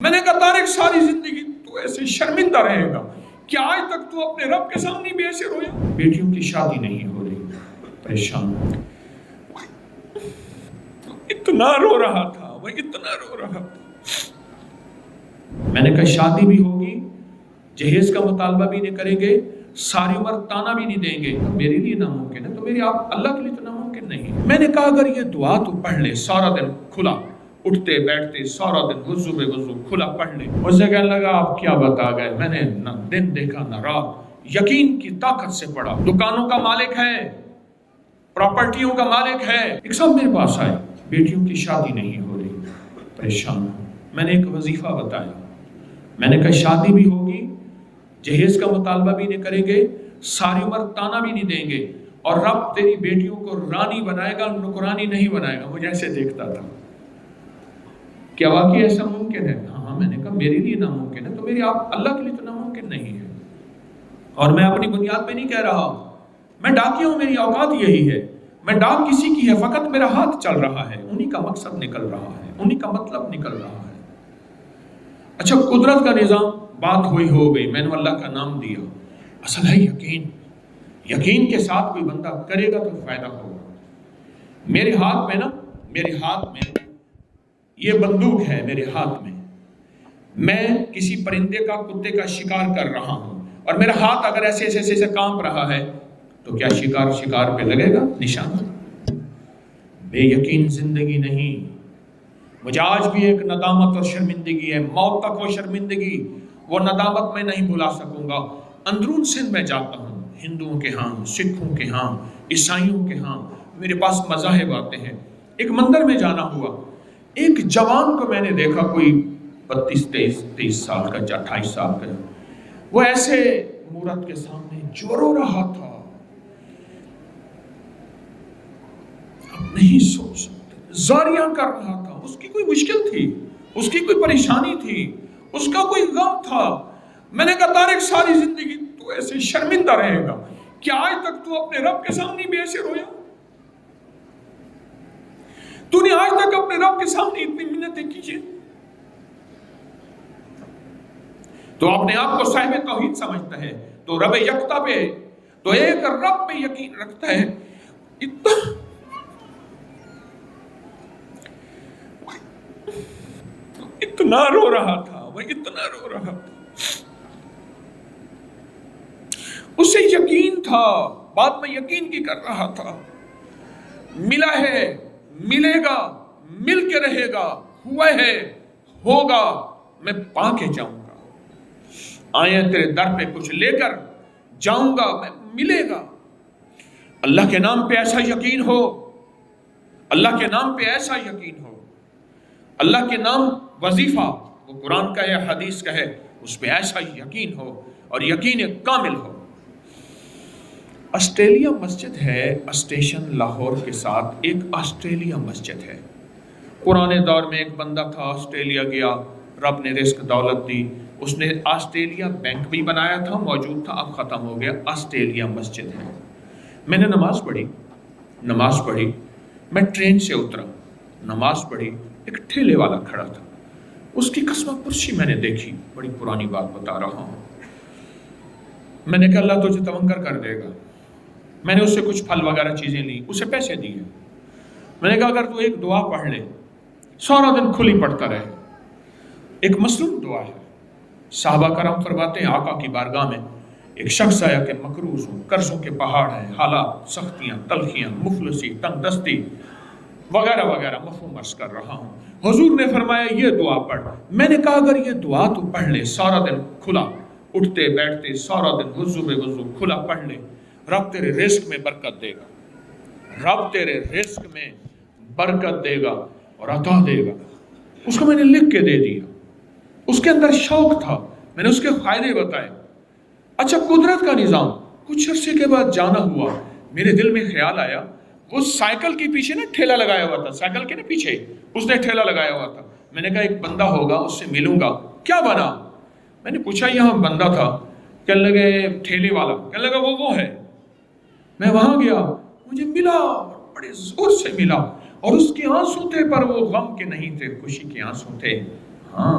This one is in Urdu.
میں نے کہا طارق ساری زندگی تو ایسے شرمندہ رہے گا، کیا آج تک تو اپنے رب کے سامنے بھی ایسے رویا؟ بیٹیوں کی شادی نہیں ہو رہی، پریشان اتنا رو رہا تھا، وہ اتنا رو رہا تھا۔ میں نے کہا شادی بھی ہوگی، جہیز کا مطالبہ بھی نہیں کریں گے، ساری عمر تانا بھی نہیں دیں گے، میرے لیے ناممکن ہے تو میری آپ اللہ کے لیے تو ناممکن نہیں۔ میں نے کہا اگر یہ دعا تو پڑھ لے، سارا دن کھلا اٹھتے بیٹھتے سارا دن وضو میں وضو کھلا پڑھ لے۔ مجھے کہنے لگا آپ کیا بتا گئے، میں نے نہ دن دیکھا نہ رات، یقین کی طاقت سے پڑھا۔ دکانوں کا مالک ہے، پراپرٹیوں کا مالک ہے، ایک سب میرے پاس آئے، بیٹیوں کی شادی نہیں ہو رہی، پریشان ہوں۔ میں نے ایک وظیفہ بتایا، میں نے کہا شادی بھی ہوگی، جہیز کا مطالبہ بھی نہیں کریں گے، ساری عمر تانا بھی نہیں دیں گے، اور رب تیری بیٹیوں کو رانی بنائے گا، نکرانی نہیں بنائے گا۔ مجھے ایسے دیکھتا تھا، کیا واقعی ایسا ممکن ہے؟ ہاں، میں نے کہا میرے لیے ناممکن ہے تو میری آپ اللہ کے لیے تو ناممکن نہیں ہے۔ اور میں اپنی بنیاد پہ نہیں کہہ رہا، میں ڈاکیا ہوں، میری اوقات یہی ہے، میں ڈاک کسی کی ہے، فقط میرا ہاتھ چل رہا ہے، انہی کا مقصد نکل رہا ہے، انہی کا مطلب نکل رہا ہے۔ اچھا قدرت کا نظام، بات ہوئی ہو گئی، میں نے اللہ کا نام دیا، اصل ہے یقین۔ یقین کے ساتھ کوئی بندہ کرے گا تو فائدہ ہوگا۔ میرے ہاتھ میں یہ بندوق ہے، میرے ہاتھ میں کسی پرندے کا، کتے کا شکار کر رہا ہوں، اور میرا ہاتھ اگر ایسے کانپ رہا ہے تو کیا شکار پہ لگے گا نشان؟ بے یقین زندگی نہیں۔ مجھے آج بھی ایک ندامت اور شرمندگی ہے، موت تک وہ شرمندگی، وہ ندامت میں نہیں بھلا سکوں گا۔ اندرون سندھ میں جاتا ہوں، ہندوؤں کے ہاں، سکھوں کے ہاں، عیسائیوں کے ہاں، میرے پاس مذاہب آتے ہیں۔ ایک مندر میں جانا ہوا، ایک جوان کو میں نے دیکھا، کوئی 32-23 سال کا، 28 سال کا، وہ ایسے مورت کے سامنے جو رو رہا تھا، اب نہیں سوچ سکتے، زاریاں کر رہا تھا، اس کی کوئی مشکل تھی، اس کی کوئی پریشانی تھی، اس کا کوئی غم تھا۔ میں نے کہا طارق ساری زندگی تو ایسے شرمندہ رہے گا، کیا آج تک تو اپنے رب کے سامنے بھی ایسے رویا؟ تو نے آج تک اپنے رب کے سامنے اتنی منتیں کیجئے؟ تو اپنے آپ کو صاحب توحید سمجھتا ہے، تو رب یکتا پہ، تو ایک رب پہ یقین رکھتا ہے۔ اتنا رو رہا تھا، وہ اتنا رو رہا تھا، اسے یقین تھا، بعد میں یقین کی کر رہا تھا، ملا ہے، ملے گا، مل کے رہے گا، ہوا ہے، ہوگا، میں پا کے جاؤں گا، آئے تیرے در پہ کچھ لے کر جاؤں گا، میں ملے گا۔ اللہ کے نام پہ ایسا یقین ہو، اللہ کے نام پہ ایسا یقین ہو، اللہ کے نام وظیفہ، وہ قرآن کا ہے حدیث کا ہے، اس پہ ایسا یقین ہو، اور یقین کامل ہو۔ آسٹریلیا مسجد ہے، اسٹیشن لاہور کے ساتھ ایک آسٹریلیا مسجد ہے۔ پرانے دور میں ایک بندہ تھا، آسٹریلیا گیا، رب نے رزق دولت دی، اس نے آسٹریلیا بینک بھی بنایا تھا، موجود تھا، اب ختم ہو گیا، آسٹریلیا مسجد ہے۔ میں نے نماز پڑھی، میں ٹرین سے اترا، نماز پڑھی، ایک ٹھیلے والا کھڑا تھا، اس کی قسمہ پرسی میں نے دیکھی، بڑی پرانی بات بتا رہا ہوں۔ میں نے کہا اللہ تجھے تونگر کر دے گا۔ میں نے اس سے کچھ پھل وغیرہ چیزیں لی، اسے پیسے دیے۔ میں نے کہا اگر تو ایک دعا پڑھ لے، سارا دن کھلی پڑھتا رہے، ایک مصنون دعا ہے۔ صحابہ کرام فرماتے ہیں آقا کی بارگاہ میں ایک شخص آیا کہ مقروض ہوں، قرضوں کے پہاڑ ہیں، حالات، سختیاں، تلخیاں، مفلسی، تنگ دستی وغیرہ وغیرہ، مفہوم عرض کر رہا ہوں۔ حضور نے فرمایا یہ دعا پڑھ۔ میں نے کہا اگر یہ دعا تو پڑھ لے، سارا دن کھلا اٹھتے بیٹھتے سارا دن وضو میں وضو کھلا پڑھ لے، رب تیرے رزق میں برکت دے گا، رب تیرے رزق میں برکت دے گا اور عطا دے گا۔ اس کو میں نے لکھ کے دے دیا، اس کے اندر شوق تھا، میں نے اس کے فائدے بتائے۔ اچھا قدرت کا نظام، کچھ عرصے کے بعد جانا ہوا، میرے دل میں خیال آیا، وہ سائیکل کے پیچھے نا ٹھیلا لگایا ہوا تھا، سائیکل کے نا پیچھے اس نے ٹھیلا لگایا ہوا تھا۔ میں نے کہا ایک بندہ ہوگا، اس سے ملوں گا، کیا بنا؟ میں نے پوچھا یہاں بندہ تھا، کہنے لگے ٹھیلے والا، کہنے لگا وہ ہے۔ میں وہاں گیا، مجھے ملا، بڑے زور سے ملا، اور اس کے آنسو تھے پر وہ غم کے نہیں تھے، خوشی کے آنسو تھے۔ ہاں